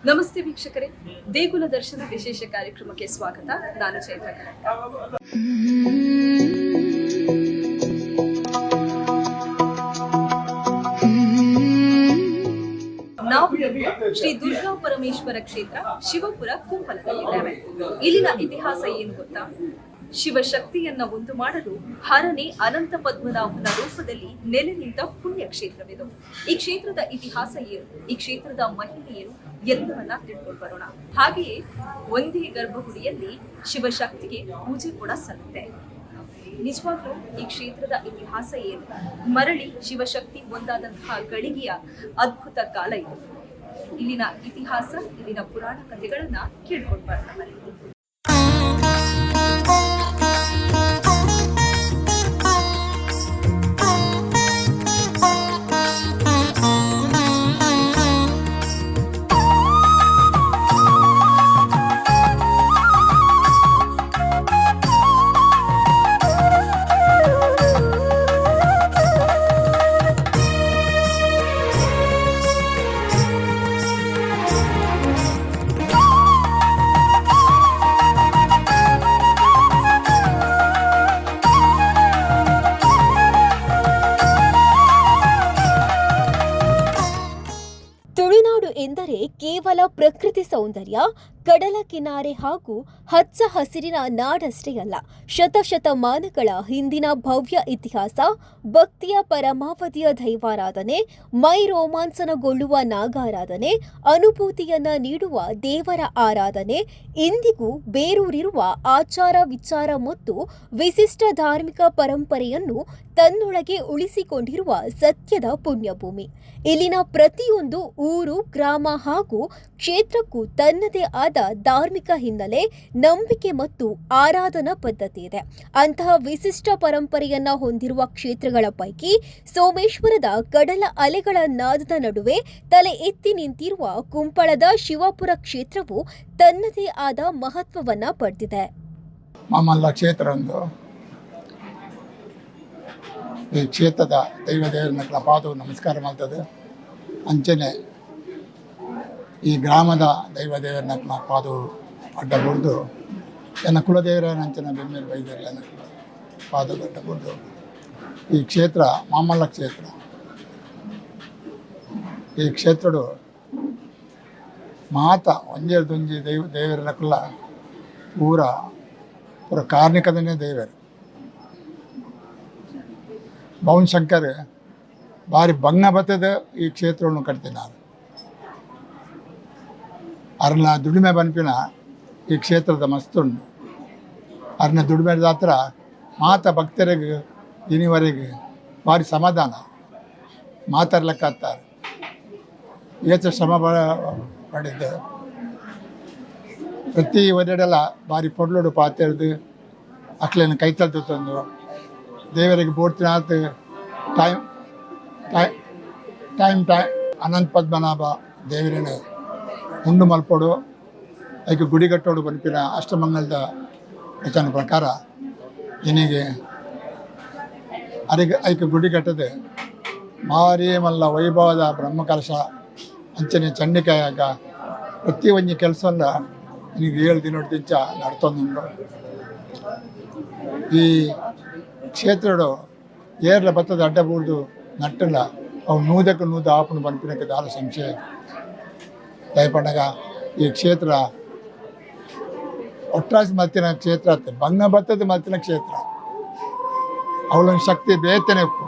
ನಮಸ್ತೆ ವೀಕ್ಷಕರೇ, ದೇಗುಲ ದರ್ಶನ ವಿಶೇಷ ಕಾರ್ಯಕ್ರಮಕ್ಕೆ ಸ್ವಾಗತ. ನಾನು ಚೈತ್ರ ಕನಕ. ನಾವು ಶ್ರೀ ದುರ್ಗಾ ಪರಮೇಶ್ವರ ಕ್ಷೇತ್ರ ಶಿವಪುರ ಕುಂಪಲದಲ್ಲಿದ್ದೇವೆ. ಇಲ್ಲಿನ ಇತಿಹಾಸ ಏನು ಗೊತ್ತಾ? ಶಿವಶಕ್ತಿಯನ್ನ ಒಂದು ಮಾಡಲು ಹರನೇ ಅನಂತ ಪದ್ಮನಾಭನ ರೂಪದಲ್ಲಿ ನೆಲೆ ನಿಂತ ಪುಣ್ಯ ಕ್ಷೇತ್ರವಿದು. ಈ ಕ್ಷೇತ್ರದ ಇತಿಹಾಸ ಏನು, ಈ ಕ್ಷೇತ್ರದ ಮಹಿಮೆ ಏನು ಎಲ್ಲವನ್ನ ತಿಳ್ಕೊಂಡು ಬರೋಣ. ಹಾಗೆಯೇ ಒಂದೇ ಗರ್ಭಗುಡಿಯಲ್ಲಿ ಶಿವಶಕ್ತಿಗೆ ಪೂಜೆ ಕೂಡ ಸಲ್ಲುತ್ತೆ. ನಿಜವಾಗ್ಲೂ ಈ ಕ್ಷೇತ್ರದ ಇತಿಹಾಸ ಏನು, ಮರಳಿ ಶಿವಶಕ್ತಿ ಒಂದಾದಂತಹ ಗಳಿಗೆಯ ಅದ್ಭುತ ಕಾಲ ಇದು. ಇಲ್ಲಿನ ಇತಿಹಾಸ, ಇಲ್ಲಿನ ಪುರಾಣ ಕಥೆಗಳನ್ನ ಕೇಳ್ಕೊಂಡು ಬರೋಣ. ಎಂದರೆ ಕೇವಲ ಪ್ರಕೃತಿ ಸೌಂದರ್ಯ, ಕಡಲ ಕಿನಾರೆ ಹಾಗೂ ಹಚ್ಚ ಹಸಿರಿನ ನಾಡಷ್ಟೇ ಅಲ್ಲ. ಶತಶತಮಾನಗಳ ಹಿಂದಿನ ಭವ್ಯ ಇತಿಹಾಸ, ಭಕ್ತಿಯ ಪರಮಾವಧಿಯ ದೈವಾರಾಧನೆ, ಮೈ ರೋಮಾಂಚನಗೊಳ್ಳುವ ನಾಗಾರಾಧನೆ, ಅನುಭೂತಿಯನ್ನ ನೀಡುವ ದೇವರ ಆರಾಧನೆ, ಇಂದಿಗೂ ಬೇರೂರಿರುವ ಆಚಾರ ವಿಚಾರ ಮತ್ತು ವಿಶಿಷ್ಟ ಧಾರ್ಮಿಕ ಪರಂಪರೆಯನ್ನು ತನ್ನೊಳಗೆ ಉಳಿಸಿಕೊಂಡಿರುವ ಸತ್ಯದ ಪುಣ್ಯಭೂಮಿ. ಇಲ್ಲಿನ ಪ್ರತಿಯೊಂದು ಊರು, ಗ್ರಾಮ ಹಾಗೂ ಕ್ಷೇತ್ರಕ್ಕೂ ತನ್ನದೇ ಆದ ಧಾರ್ಮಿಕ ಹಿನ್ನೆಲೆ, ನಂಬಿಕೆ ಮತ್ತು ಆರಾಧನಾ ಪದ್ಧತಿ ಇದೆ. ಅಂತಹ ವಿಶಿಷ್ಟ ಪರಂಪರೆಯನ್ನ ಹೊಂದಿರುವ ಕ್ಷೇತ್ರಗಳ ಪೈಕಿ ಸೋಮೇಶ್ವರದ ಕಡಲ ಅಲೆಗಳ ನಾದದ ನಡುವೆ ತಲೆ ಎತ್ತಿ ನಿಂತಿರುವ ಕುಂಪಳದ ಶಿವಪುರ ಕ್ಷೇತ್ರವು ತನ್ನದೇ ಆದ ಮಹತ್ವವನ್ನ ಪಡೆದಿದೆ. ಮಾಮಲ್ಲ ಕ್ಷೇತ್ರ ಒಂದು ಈ ಕ್ಷೇತ್ರದ ದೇವರನ್ನ ಪಾದವು ನಮಸ್ಕಾರ ಮಾಡ್ತದೆ. ಅಂಚನೆ ಈ ಗ್ರಾಮದ ದೇವರನ್ನ ಪಾದವು ಅಡ್ಡ ಬಡ್ದು ನನ್ನ ಕುಲದೇವರ ಅಂಚನ ಬೆಮ್ಮೇಲೆ ಬೈದರೆ ನನ್ನ ಪಾದದ ಅಡ್ಡ ಬಡ್ದು ಈ ಕ್ಷೇತ್ರ ಮಾಮಲ್ಲ ಕ್ಷೇತ್ರ. ಈ ಕ್ಷೇತ್ರಡು ಮಾತ ಒಂಜಿ ದೇವರ ಕುಲ ಪೂರ ಕಾರ್ಣಿಕದನೇ ದೇವರು ಭವನ್ ಶಂಕರ್ ಭಾರಿ ಭಂಗ ಬತ್ತದ ಈ ಕ್ಷೇತ್ರವನ್ನು ಕಟ್ತೀನಿ. ನಾನು ಅರ್ನ ದುಡಿಮೆ ಬನ್ಪಿನ ಈ ಕ್ಷೇತ್ರದ ಮಸ್ತುಂಡು. ಅರ್ನ ದುಡಿಮೆ ಹತ್ರ ಮಾತ ಭಕ್ತರಿಗೆ ಇನಿವರೆಗೆ ಭಾರಿ ಸಮಾಧಾನ ಮಾತಾಡ್ಲಕ್ಕ ಹತ್ತಾರೆ. ಏತ ಶ್ರಮ ಪಡೆದು ಪ್ರತಿ ಒಡೆಡೆಲ್ಲ ಭಾರಿ ಪೊಡ್ಲೋಡು ಪಾತೆರ್ದು ಅಕ್ಲೇನು ಕೈತಲ್ದು ತಂದು ದೇವರಿಗೆ ಬೋಡ್ತಿನ ಟೈಮ್ ಅನಂತ ಪದ್ಮನಾಭ ದೇವರಿನ ಉಂಡು ಮಲ್ಪೋಡು ಐಕೆ ಗುಡಿ ಕಟ್ಟೋಡು ಬನ್ಪಿನ ಅಷ್ಟಮಂಗಲದ ವಚನ ಪ್ರಕಾರ ಏನಿಗೆ ಐಕೆ ಗುಡಿ ಕಟ್ಟದೆ ಮಾರಿ ಮಲ್ಲ ವೈಭವದ ಬ್ರಹ್ಮಕಲಶ ಅಂಚನೆ ಚಂಡಿಕಾಯಾಗ ಪ್ರತಿ ಒಂಜಿ ಕೆಲಸಲ್ಲ ನಿನಗೆ 7 ದಿನ ದಿಂಚ ನಡ್ತೊಂದುಂಡು. ಈ ಕ್ಷೇತ್ರಡು ಏರ್ಲ ಬತ್ತದ ಅಡ್ಡ ಬೂರ್ದು ನಟ್ಟಲ್ಲ ಅವು ನೂದಕ್ಕೆ ನೂದ ಆಪಣ ಬನ್ಪಿನಕ್ಕೆ ದಾರ ಸಂಶಯ ದಯಪಂಡಗ ಈ ಕ್ಷೇತ್ರ ಒಟ್ರಾಸಿ ಮತ್ತಿನ ಕ್ಷೇತ್ರ ಅತ್ತೆ ಭಂಗ ಬತ್ತದ ಮತ್ತಿನ ಕ್ಷೇತ್ರ ಅವಳೊಂದು ಶಕ್ತಿ ಬೇತನೆ ಉಪ್ಪು.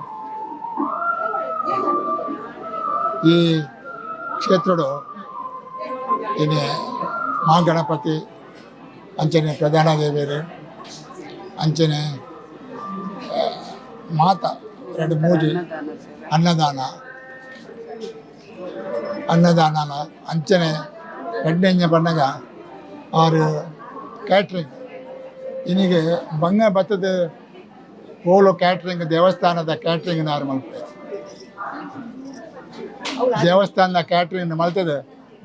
ಈ ಕ್ಷೇತ್ರಡು ಏನೇ ಮಹಾಗಣಪತಿ ಅಂಚನೆ ಪ್ರಧಾನ ದೇವಿಯರು ಅಂಚನೆ ಮಾತ 2 ಮೂಜಿ ಅನ್ನದಾನ ಅಂಚನೆ ಎಡ್ಡೆಂಜ ಬಣ್ಣಗ ಆರು ಕ್ಯಾಟ್ರಿಂಗ್ ಇನ್ನಿಗೆ ಬಂಗ ಬತ್ತದ ಹೋಲೋ ಕ್ಯಾಟ್ರಿಂಗ್ ದೇವಸ್ಥಾನದ ಕ್ಯಾಟ್ರಿಂಗ್ ನಾರು ಮಲ್ಪೆ ದೇವಸ್ಥಾನದ ಕ್ಯಾಟ್ರಿಂಗ್ ಮಲ್ತದೆ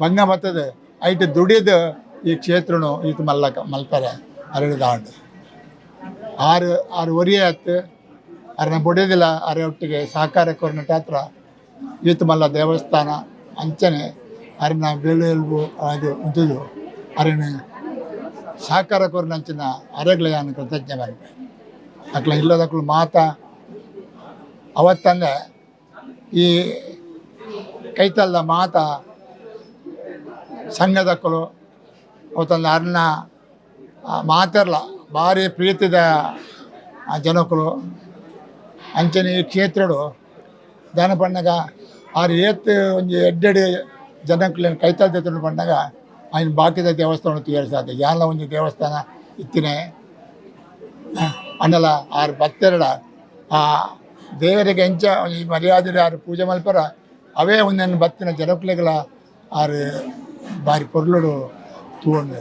ಬಂಗ ಬರ್ತದೆ ಐಟ್ ದುಡಿದು ಈ ಕ್ಷೇತ್ರನು ಇದು ಮಲ್ಪರೆ ಅರಳಿದಾಂಡು ಆರು ಒರಿಯೇ ಆಯ್ತು ಅರನ್ನ ಬೊಡೆದಿಲ್ಲ ಅರೆ ಒಟ್ಟಿಗೆ ಸಹಕಾರ ಕೊರನಟ ಹತ್ರ ಈತಮಲ್ಲ ದೇವಸ್ಥಾನ ಅಂಚನೆ ಅರನ್ನ ಬೆಳೆಯಲ್ವು ಅದು ಉಂಟು ಅರನ್ನ ಸಹಕಾರ ಕೊರನಂಚಿನ ಅರೆಗ್ಲೆಯನ್ನು ಕೃತಜ್ಞ ಬರಬೇಕು ಅಕ್ಲ ಇಲ್ಲದಕ್ಕಳು ಮಾತಾ ಅವತ್ತಂದೆ ಈ ಕೈತಲ್ದ ಮಾತಾ ಸಂಘದಕ್ಕಳು ಅವತ್ತಂದು ಅರ್ನ ಮಾತಾರಲ್ಲ ಭಾರಿ ಪ್ರೀತಿದ ಜನಕ್ಕಳು ಅಂಚನೆ ಈ ಕ್ಷೇತ್ರಡು ದಾನ ಪಣ್ಣಗ ಆರು ಏತ್ ಒಂದು ಎಡ್ಡೆಡು ಜನಕ್ಕಳೇನು ಕೈತಲ್ದ ಪಣ್ಣಗ ఆయన ಬಾಕಿದ ದೇವಸ್ಥಾನ ತೀರಿಸಾದ ಯಾಲ ಒಂದು ದೇವಸ್ಥಾನ ಇತ್ತಿನೇ ಅನ್ನಲ್ಲ ಆರು ಭಕ್ತರಡ ಆ ದೇವರಿಗೆ ಹೆಂಚ ಈ ಮರ್ಯಾದೆ ಆರು ಪೂಜೆ ಮಲ್ಪರ ಅವೇ ಒಂದೊಂದು ಭಕ್ತಿನ ಜನಕ್ಲೆಗಳ ಆರು ಭಾರಿ ಪೊರ್ಲುಡು ತಗೊಂಡು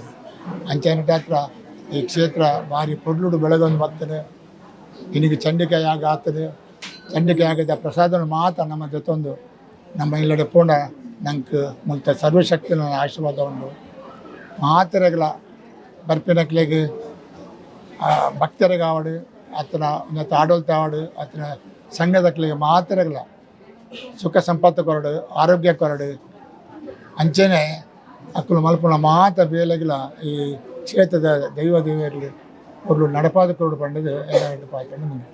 ಅಂಚನಟ ಹತ್ರ ಈ ಕ್ಷೇತ್ರ ಭಾರಿ ಪೊರ್ಲುಡು ಬೆಳಗೊಂದು ಬರ್ತದೆ ಇನಿಗೆ ಚಂಡಿಕಾಯಿ ಆಗ ಆಗ್ತದೆ ಚಂಡಿಕಾಯಿ ಆಗದ ಪ್ರಸಾದನ ಮಾತ್ರ ನಮ್ಮ ಜೊತೊಂದು ನಮ್ಮ ಇಲ್ಲಡೆ ಪೋಂಡ ನಂಗೆ ಮುಂತ ಸರ್ವಶಕ್ತಿನ ಆಶೀರ್ವಾದ ಉಂಟು ಮಾತರೆಗಳ ಬರ್ಪಿನಕ್ಲೆಗೆ ಭಕ್ತರಿಗೆ ಆವಡು ಅತನ ಇನ್ನತ್ತು ಆಡಳಿತ ಆವಡು ಅತನ ಸಂಘದಕ್ಲೆಗೆ ಮಾತರೆಗಳ ಸುಖ ಸಂಪತ್ತು ಕೊರಡು ಆರೋಗ್ಯ ಕೊರಡು ಅಂಚೆನೆ ಅಕ್ಕಳು ಮಲ್ಪನ ಮಾತ ಬೇಲೆಗಳ ಈ ಕ್ಷೇತ್ರದ ದೈವ ದೇವರಿಗೆ ಅವರು ನಡಪಾದ ಕೊರಡು ಪಂಡದು ಎಲ್ಲ ಪಾಯ್ಕೊಂಡು ಮುಂದೆ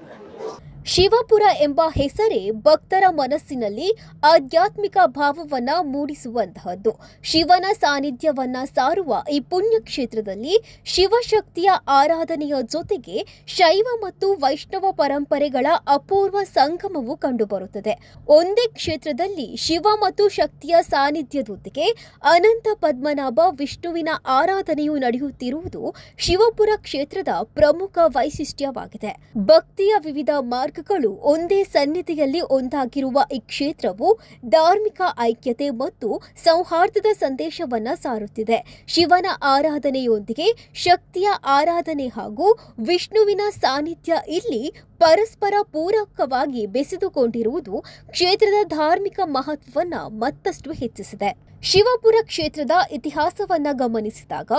ಶಿವಪುರ ಎಂಬ ಹೆಸರೇ ಭಕ್ತರ ಮನಸ್ಸಿನಲ್ಲಿ ಆಧ್ಯಾತ್ಮಿಕ ಭಾವವನ್ನ ಮೂಡಿಸುವಂತಹದ್ದು. ಶಿವನ ಸಾನ್ನಿಧ್ಯವನ್ನ ಸಾರುವ ಈ ಪುಣ್ಯಕ್ಷೇತ್ರದಲ್ಲಿ ಶಿವಶಕ್ತಿಯ ಆರಾಧನೆಯ ಜೊತೆಗೆ ಶೈವ ಮತ್ತು ವೈಷ್ಣವ ಪರಂಪರೆಗಳ ಅಪೂರ್ವ ಸಂಗಮವು ಕಂಡುಬರುತ್ತದೆ. ಒಂದೇ ಕ್ಷೇತ್ರದಲ್ಲಿ ಶಿವ ಮತ್ತು ಶಕ್ತಿಯ ಸಾನ್ನಿಧ್ಯದೊಂದಿಗೆ ಅನಂತ ಪದ್ಮನಾಭ ವಿಷ್ಣುವಿನ ಆರಾಧನೆಯು ನಡೆಯುತ್ತಿರುವುದು ಶಿವಪುರ ಕ್ಷೇತ್ರದ ಪ್ರಮುಖ ವೈಶಿಷ್ಟ್ಯವಾಗಿದೆ. ಭಕ್ತಿಯ ವಿವಿಧ ಮಾರ್ಗಗಳು ಒಂದೇ ಸನ್ನಿಧಿಯಲ್ಲಿ ಒಂದಾಗಿರುವ ಈ ಕ್ಷೇತ್ರವು ಧಾರ್ಮಿಕ ಐಕ್ಯತೆ ಮತ್ತು ಸೌಹಾರ್ದದ ಸಂದೇಶವನ್ನ ಸಾರುತ್ತಿದೆ. ಶಿವನ ಆರಾಧನೆಯೊಂದಿಗೆ ಶಕ್ತಿಯ ಆರಾಧನೆ ಹಾಗೂ ವಿಷ್ಣುವಿನ ಸಾನ್ನಿಧ್ಯ ಇಲ್ಲಿ ಪರಸ್ಪರ ಪೂರಕವಾಗಿ ಬೆಸೆದುಕೊಂಡಿರುವುದು ಕ್ಷೇತ್ರದ ಧಾರ್ಮಿಕ ಮಹತ್ವವನ್ನು ಮತ್ತಷ್ಟು ಹೆಚ್ಚಿಸಿದೆ. ಶಿವಪುರ ಕ್ಷೇತ್ರದ ಇತಿಹಾಸವನ್ನ ಗಮನಿಸಿದಾಗ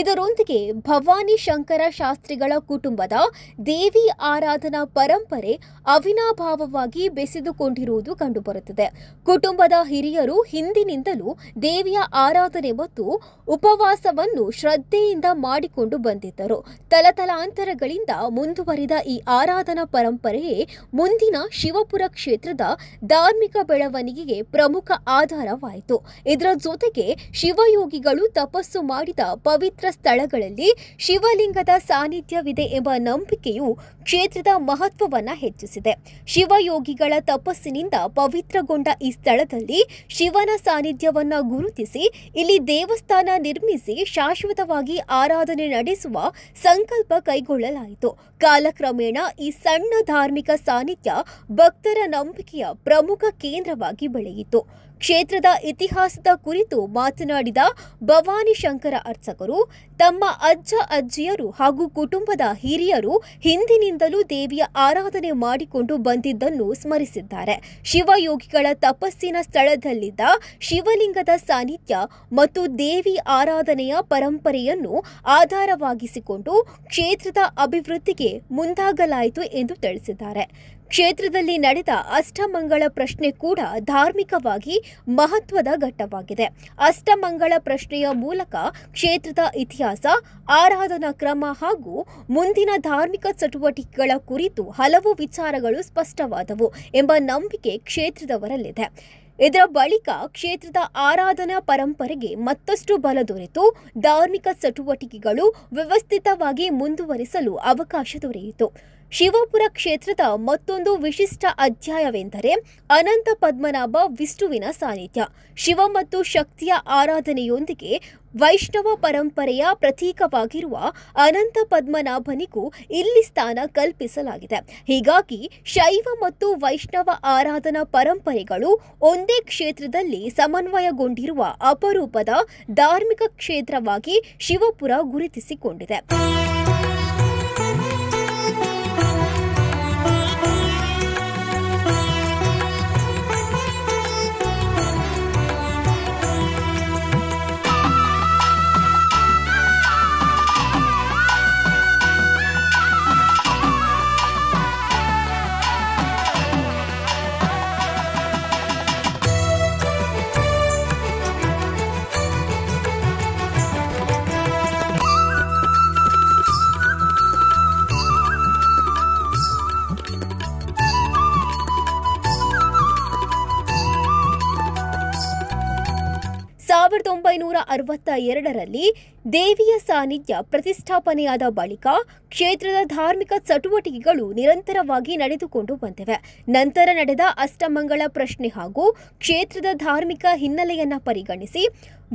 ಇದರೊಂದಿಗೆ ಭವಾನಿ ಶಂಕರ ಶಾಸ್ತ್ರಿಗಳ ಕುಟುಂಬದ ದೇವಿ ಆರಾಧನಾ ಪರಂಪರೆ ಅವಿನಾಭಾವವಾಗಿ ಬೆಸೆದುಕೊಂಡಿರುವುದು ಕಂಡುಬರುತ್ತದೆ. ಕುಟುಂಬದ ಹಿರಿಯರು ಹಿಂದಿನಿಂದಲೂ ದೇವಿಯ ಆರಾಧನೆ ಮತ್ತು ಉಪವಾಸವನ್ನು ಶ್ರದ್ಧೆಯಿಂದ ಮಾಡಿಕೊಂಡು ಬಂದಿದ್ದರು. ತಲತಲಾಂತರಗಳಿಂದ ಮುಂದುವರಿದ ಈ ಆರಾಧನಾ ಪರಂಪರೆಯೇ ಮುಂದಿನ ಶಿವಪುರ ಕ್ಷೇತ್ರದ ಧಾರ್ಮಿಕ ಬೆಳವಣಿಗೆಗೆ ಪ್ರಮುಖ ಆಧಾರವಾಯಿತು. ಇದರ ಜೊತೆಗೆ ಶಿವಯೋಗಿಗಳು ತಪಸ್ಸು ಮಾಡಿದ ಪವಿತ್ರ ಸ್ಥಳಗಳಲ್ಲಿ ಶಿವಲಿಂಗದ ಸಾನ್ನಿಧ್ಯವಿದೆ ಎಂಬ ನಂಬಿಕೆಯು ಕ್ಷೇತ್ರದ ಮಹತ್ವವನ್ನು ಹೆಚ್ಚಿಸಿದೆ. ಶಿವಯೋಗಿಗಳ ತಪಸ್ಸಿನಿಂದ ಪವಿತ್ರಗೊಂಡ ಈ ಸ್ಥಳದಲ್ಲಿ ಶಿವನ ಸಾನ್ನಿಧ್ಯವನ್ನ ಗುರುತಿಸಿ ಇಲ್ಲಿ ದೇವಸ್ಥಾನ ನಿರ್ಮಿಸಿ ಶಾಶ್ವತವಾಗಿ ಆರಾಧನೆ ನಡೆಸುವ ಸಂಕಲ್ಪ ಕೈಗೊಳ್ಳಲಾಯಿತು. ಕಾಲಕ್ರಮೇಣ ಈ ಸಣ್ಣ ಧಾರ್ಮಿಕ ಸಾನ್ನಿಧ್ಯ ಭಕ್ತರ ನಂಬಿಕೆಯ ಪ್ರಮುಖ ಕೇಂದ್ರವಾಗಿ ಬೆಳೆಯಿತು. ಕ್ಷೇತ್ರದ ಇತಿಹಾಸದ ಕುರಿತು ಮಾತನಾಡಿದ ಭವಾನಿ ಶಂಕರ ಅರ್ಚಕರು ತಮ್ಮ ಅಜ್ಜ ಅಜ್ಜಿಯರು ಹಾಗೂ ಕುಟುಂಬದ ಹಿರಿಯರು ಹಿಂದಿನಿಂದಲೂ ದೇವಿಯ ಆರಾಧನೆ ಮಾಡಿಕೊಂಡು ಬಂದಿದ್ದನ್ನು ಸ್ಮರಿಸಿದ್ದಾರೆ. ಶಿವಯೋಗಿಗಳ ತಪಸ್ಸಿನ ಸ್ಥಳದಲ್ಲಿದ್ದ ಶಿವಲಿಂಗದ ಸಾನ್ನಿಧ್ಯ ಮತ್ತು ದೇವಿ ಆರಾಧನೆಯ ಪರಂಪರೆಯನ್ನು ಆಧಾರವಾಗಿಸಿಕೊಂಡು ಕ್ಷೇತ್ರದ ಅಭಿವೃದ್ಧಿಗೆ ಮುಂದಾಗಲಾಯಿತು ಎಂದು ತಿಳಿಸಿದ್ದಾರೆ. ಕ್ಷೇತ್ರದಲ್ಲಿ ನಡೆದ ಅಷ್ಟಮಂಗಳ ಪ್ರಶ್ನೆ ಕೂಡ ಧಾರ್ಮಿಕವಾಗಿ ಮಹತ್ವದ ಘಟ್ಟವಾಗಿದೆ. ಅಷ್ಟಮಂಗಳ ಪ್ರಶ್ನೆಯ ಮೂಲಕ ಕ್ಷೇತ್ರದ ಇತಿಹಾಸ, ಆರಾಧನಾ ಕ್ರಮ ಹಾಗೂ ಮುಂದಿನ ಧಾರ್ಮಿಕ ಚಟುವಟಿಕೆಗಳ ಕುರಿತು ಹಲವು ವಿಚಾರಗಳು ಸ್ಪಷ್ಟವಾದವು ಎಂಬ ನಂಬಿಕೆ ಕ್ಷೇತ್ರದವರಲ್ಲಿದೆ. ಇದರ ಬಳಿಕ ಕ್ಷೇತ್ರದ ಆರಾಧನಾ ಪರಂಪರೆಗೆ ಮತ್ತಷ್ಟು ಬಲ ದೊರೆತು ಧಾರ್ಮಿಕ ಚಟುವಟಿಕೆಗಳು ವ್ಯವಸ್ಥಿತವಾಗಿ ಮುಂದುವರಿಸಲು ಅವಕಾಶ ದೊರೆಯಿತು. ಶಿವಪುರ ಕ್ಷೇತ್ರದ ಮತ್ತೊಂದು ವಿಶಿಷ್ಟ ಅಧ್ಯಾಯವೆಂದರೆ ಅನಂತ ಪದ್ಮನಾಭ ವಿಷ್ಣುವಿನ ಸಾನ್ನಿಧ್ಯ. ಶಿವ ಮತ್ತು ಶಕ್ತಿಯ ಆರಾಧನೆಯೊಂದಿಗೆ ವೈಷ್ಣವ ಪರಂಪರೆಯ ಪ್ರತೀಕವಾಗಿರುವ ಅನಂತ ಪದ್ಮನಾಭನಿಗೂ ಇಲ್ಲಿ ಸ್ಥಾನ ಕಲ್ಪಿಸಲಾಗಿದೆ. ಹೀಗಾಗಿ ಶೈವ ಮತ್ತು ವೈಷ್ಣವ ಆರಾಧನಾ ಪರಂಪರೆಗಳು ಒಂದೇ ಕ್ಷೇತ್ರದಲ್ಲಿ ಸಮನ್ವಯಗೊಂಡಿರುವ ಅಪರೂಪದ ಧಾರ್ಮಿಕ ಕ್ಷೇತ್ರವಾಗಿ ಶಿವಪುರ ಗುರುತಿಸಿಕೊಂಡಿದೆ. 1962ರಲ್ಲಿ ದೇವಿಯ ಸಾನ್ನಿಧ್ಯ ಪ್ರತಿಷ್ಠಾಪನೆಯಾದ ಬಳಿಕ ಕ್ಷೇತ್ರದ ಧಾರ್ಮಿಕ ಚಟುವಟಿಕೆಗಳು ನಿರಂತರವಾಗಿ ನಡೆದುಕೊಂಡು ಬಂದಿವೆ. ನಂತರ ನಡೆದ ಅಷ್ಟಮಂಗಳ ಪ್ರಶ್ನೆ ಹಾಗೂ ಕ್ಷೇತ್ರದ ಧಾರ್ಮಿಕ ಹಿನ್ನೆಲೆಯನ್ನ ಪರಿಗಣಿಸಿ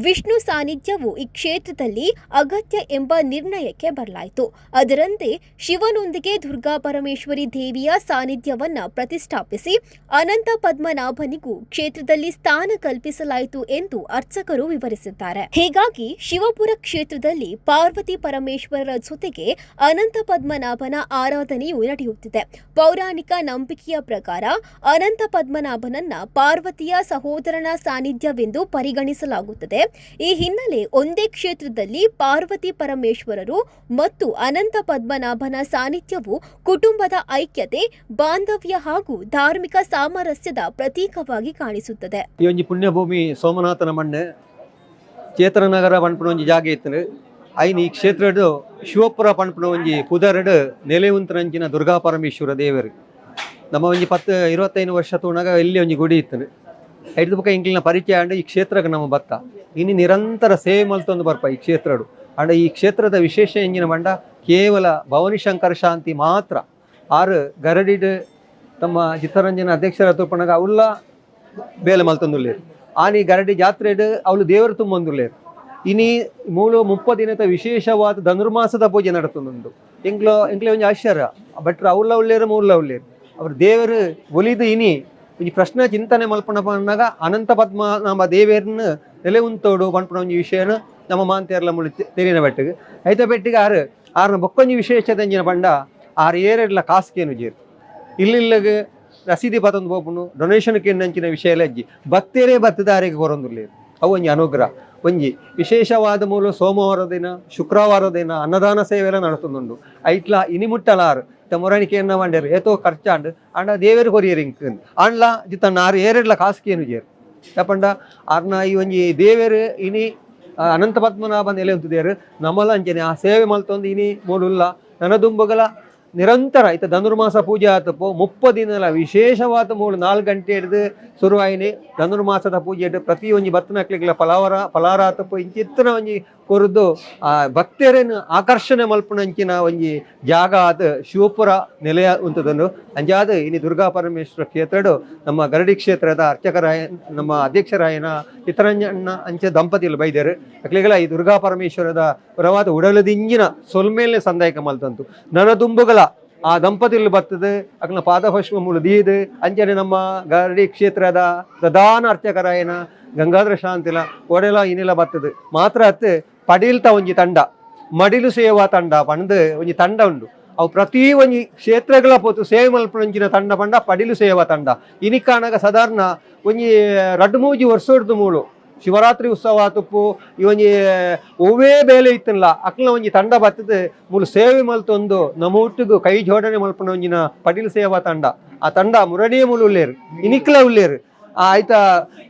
ವಿಷ್ಣು ಸಾನ್ನಿಧ್ಯವು ಈ ಕ್ಷೇತ್ರದಲ್ಲಿ ಅಗತ್ಯ ಎಂಬ ನಿರ್ಣಯಕ್ಕೆ ಬರಲಾಯಿತು. ಅದರಂತೆ ಶಿವನೊಂದಿಗೆ ದುರ್ಗಾ ಪರಮೇಶ್ವರಿ ದೇವಿಯ ಸಾನ್ನಿಧ್ಯವನ್ನ ಪ್ರತಿಷ್ಠಾಪಿಸಿ ಅನಂತ ಪದ್ಮನಾಭನಿಗೂ ಕ್ಷೇತ್ರದಲ್ಲಿ ಸ್ಥಾನ ಕಲ್ಪಿಸಲಾಯಿತು ಎಂದು ಅರ್ಚಕರು ವಿವರಿಸಿದ್ದಾರೆ. ಹೀಗಾಗಿ ಶಿವಪುರ ಕ್ಷೇತ್ರದಲ್ಲಿ ಪಾರ್ವತಿ ಪರಮೇಶ್ವರರ ಜೊತೆಗೆ ಅನಂತ ಪದ್ಮನಾಭನ ಆರಾಧನೆಯು ನಡೆಯುತ್ತಿದೆ. ಪೌರಾಣಿಕ ನಂಬಿಕೆಯ ಪ್ರಕಾರ ಅನಂತ ಪದ್ಮನಾಭನನ್ನ ಪಾರ್ವತಿಯ ಸಹೋದರನ ಸಾನ್ನಿಧ್ಯವೆಂದು ಪರಿಗಣಿಸಲಾಗುತ್ತದೆ. ಈ ಹಿನ್ನೆಲೆ ಒಂದೇ ಕ್ಷೇತ್ರದಲ್ಲಿ ಪಾರ್ವತಿ ಪರಮೇಶ್ವರರು ಮತ್ತು ಅನಂತ ಪದ್ಮನಾಭನ ಸಾನ್ನಿಧ್ಯವು ಕುಟುಂಬದ ಐಕ್ಯತೆ, ಬಾಂಧವ್ಯ ಹಾಗೂ ಧಾರ್ಮಿಕ ಸಾಮರಸ್ಯದ ಪ್ರತೀಕವಾಗಿ ಕಾಣಿಸುತ್ತದೆ. ಈ ಒಂಜಿ ಪುಣ್ಯಭೂಮಿ ಸೋಮನಾಥನ ಮಣ್ಣೆ ಚೇತನನಗರ ಪಂಪನ ಒಂಜಿ ಜಾಗ ಇತ್ತು. ಐನ್ ಈ ಕ್ಷೇತ್ರಡು ಶಿವಪುರ ಪಂಪನ ಒಂಜಿ ಪುದರಡು ನೆಲೆಯುಂತರಂಚಿನ ದುರ್ಗಾ ಪರಮೇಶ್ವರ ದೇವರು ನಮ್ಮ ಒಂಜಿ 10-25 ವರ್ಷ ತೂಣಾಗ ಇಲ್ಲಿ ಒಂಜಿ ಗುಡಿ ಇತ್ತು. ಐದು ಬುಕ್ಕ ಇಂಕ್ಲಿನ ಪರಿಚಯ ಅಂಡ್ ಈ ಕ್ಷೇತ್ರಕ್ಕೆ ನಮ್ಮ ಬತ್ತ ಇನ್ನು ನಿರಂತರ ಸೇವೆ ಮಲ್ತೊಂದು ಬರ್ಪ ಈ ಕ್ಷೇತ್ರಡು ಅಂಡ್ ಈ ಕ್ಷೇತ್ರದ ವಿಶೇಷ ಎಂಜಿನ ಬಂಡ ಕೇವಲ ಭವಾನಿ ಶಂಕರ ಶಾಂತಿ ಮಾತ್ರ ಆರು ಗರಡಿಡ್ ತಮ್ಮ ಚಿತ್ತರಂಜನ ಅಧ್ಯಕ್ಷರ ತುಪ್ಪನಾಗ ಅವಲ್ಲ ಬೇಲೆ ಮಲ್ತೊಂದುಲ್ಲೇರು ಆನಿ ಗರಡಿ ಜಾತ್ರೆಡ್ ಅವಳು ದೇವರು ತುಂಬೊಂದುಲ್ಲೇರು. ಇನಿ ಮೂಲು 30 ದಿನದ ವಿಶೇಷವಾದ ಧನುರ್ಮಾಸದ ಪೂಜೆ ನಡತೊಂದುಂಡು. ಎಂಕ್ಲೆ ಒಂಜಿ ಆಶ್ಚರ್ಯ ಭಟ್ರು ಅವಲ್ಲ ಉಳ್ಳೇರು ಮೂಲ ಉಳ್ಳೇರು ಅವ್ರ ದೇವರು ಒಲಿದು ಇನಿ ಈ ಪ್ರಶ್ನೆ ಚಿಂತನೆ ಮಲ್ಪನ ಬಂದಾಗ ಅನಂತ ಪದ್ಮನಾಭ ದೇವೇರನ್ನ ನೆಲೆ ಉಂತೋಡು ಪಂಪನ ಒಂಜಿ ವಿಷಯನ ನಮ್ಮ ಮಾಂತೇರ್ಲ ಮುಳಿ ತೆರಿನ ಬೆಟ್ಟಿಗೆ ಐತ ಬೆಟ್ಟಿಗೆ ಆರ್ನ ಬೊಕ್ಕೊಂಜಿ ವಿಶೇಷತೆ ಎಂಜಿನ ಬಂಡ ಆರು ಏರೆಡ್ಲ ಕಾಸ್ಕೇನು ಜೇರು ಇಲ್ಲಿಗೆ ರಸೀದಿ ಪತೊಂದು ಪೋಪುನು ಡೊನೇಷನ್ಗೆ ನಂಚಿನ ವಿಷಯ ಅಜ್ಜಿ ಭಕ್ತರೇ ಬತ್ತದಾರಿಗೆ ಕೊರೊಂದುಲ್ಲೇರು ಅವು ಒಂಜಿ ಅನುಗ್ರಹ ಒಂಜಿ ವಿಶೇಷವಾದ ಮೂಲ ಸೋಮವಾರ ದಿನ ಶುಕ್ರವಾರ ದಿನ ಅನ್ನದಾನ ಸೇವೆ ಎಲ್ಲ ನಡತುಂಡು ಐಟ್ಲ ಇನಿ ಮುಟ್ಟಲಾರು ಮೊರಣಿಕೆಯನ್ನ ಮಂಡ್ಯರು ಏತೋ ಖರ್ಚಾಂಡ್ ಅಂಡ ದೇವೇರು ಕೊರಿಯರಿಂಕ್ ಅಂಡ್ಲ ಜಿತ್ತಣ್ಣ ಆರು ಏರೆಡ್ಲ ಕಾಸ್ಕೇನು ಜೇರು ಯಾಪಂಡ ಆರ್ನ ಈ ಒಂಜಿ ದೇವೇರು ಇನಿ ಅನಂತ ಪದ್ಮನಾಭ ನೆಲೆ ಉಂತಿದೇರು ನಮ್ಮಲ ಅಂಚನೆ ಆ ಸೇವೆ ಮಲ್ತೊಂದು ಇನಿ ಮೂಡುಲ್ಲ ನನದುಂಬಗಳ ನಿರಂತರ ಇತ್ತ ಧನುರ್ಮಾಸ ಪೂಜೆ ಆತಪ್ಪೋ 30 ದಿನಲ ವಿಶೇಷವಾದ 4 ಗಂಟೆ ಹಿಡಿದು ಶುರುವಾಯಿನಿ ಧನುರ್ಮಾಸದ ಪೂಜೆ ಹಿಡಿದು ಪ್ರತಿ ಒಂಜಿ ಬತ್ತನಕ್ಲಿಗ್ಲ ಫಲಾರ ಆತಪ್ಪೋ ಇಂಚಿತ್ತನ ಒಂಜಿ ಕೊರದು ಆ ಭಕ್ತರನ್ನು ಆಕರ್ಷಣೆ ಮಲ್ಪನಂಚಿನ ಒಂಜಿ ಜಾಗ ಆದ ಶಿವಪುರ ನೆಲೆಯ ಉಂಟದನ್ನು ಅಂಜಾದ ಇನಿ ದುರ್ಗಾ ಪರಮೇಶ್ವರ ಕ್ಷೇತ್ರಡು ನಮ್ಮ ಗರಡಿ ಕ್ಷೇತ್ರದ ಅರ್ಚಕರಾಯ ನಮ್ಮ ಅಧ್ಯಕ್ಷರಾಯನ ಚಿತ್ತರಂಜನ ಅಂಚೆ ದಂಪತಿಗಳು ಬೈದರು ಅಕ್ಲಿಗಳ ಈ ದುರ್ಗಾ ಪರಮೇಶ್ವರದ ಪರವಾದ ಉಡಲದಿಂಜಿನ ಸೊಲ್ಮೇಲೆ ಸಂದಾಯಕ ಮಲ್ತಂತು ನನದುಂಬುಗಳ ಆ ದಂಪತಿಗಳು ಬರ್ತದೆ ಅಕ್ನ ಪಾದಪುಷ್ಪ ಮುಳುದೀದು ಅಂಚನೆ ನಮ್ಮ ಗರಡಿ ಕ್ಷೇತ್ರದ ಪ್ರಧಾನ ಅರ್ಚಕರಾಯನ ಗಂಗಾಧರ ಶಾಂತಿಲ ಒಡೆಲ ಇನ್ನೆಲ್ಲ ಬರ್ತದೆ ಮಾತ್ರ ಅತ್ತು ಪಡೀಲ್ತ ಒಂಜಿ ತಂಡ ಮಡಿಲು ಸೇವಾ ತಂಡ ಪಂದು ಒಂಜಿ ತಂಡ ಉಂಡು ಅವು ಪ್ರತಿ ಒಂಜಿ ಕ್ಷೇತ್ರಗಳ ಪೋತು ಸೇವೆ ಮಲ್ಪನಂಚಿನ ತಂಡ ಪಂಡ ಪಡಿಲು ಸೇವಾ ತಂಡ ಇನಿಕಾಣಗ ಸಾಧಾರಣ ಒಂಜಿ 2-3 ವರ್ಷದ್ದು ಮೂಳು ಶಿವರಾತ್ರಿ ಉತ್ಸವ ತುಪ್ಪು ಈ ಒಂಜಿ ಒವ್ವೇ ಬೇಲೆ ಇತ್ತಲ್ಲ ಅಕ್ಲ ಒಂಜಿ ತಂಡ ಬರ್ತದೆ ಮೂಲು ಸೇವೆ ಮಲ್ತೊಂದು ನಮ್ಮ ಒಟ್ಟಿಗೂ ಕೈ ಜೋಡಣೆ ಮಲ್ಪನ ಒಂಜಿನ ಪಡಿಲು ಸೇವಾ ತಂಡ ಆ ತಂಡ ಮುರಣಿಯ ಮೂಲು ಉಳ್ಳೇರು ಇನಿಕ್ಲ ಉಳ್ಳೇರು ಆಯ್ತಾ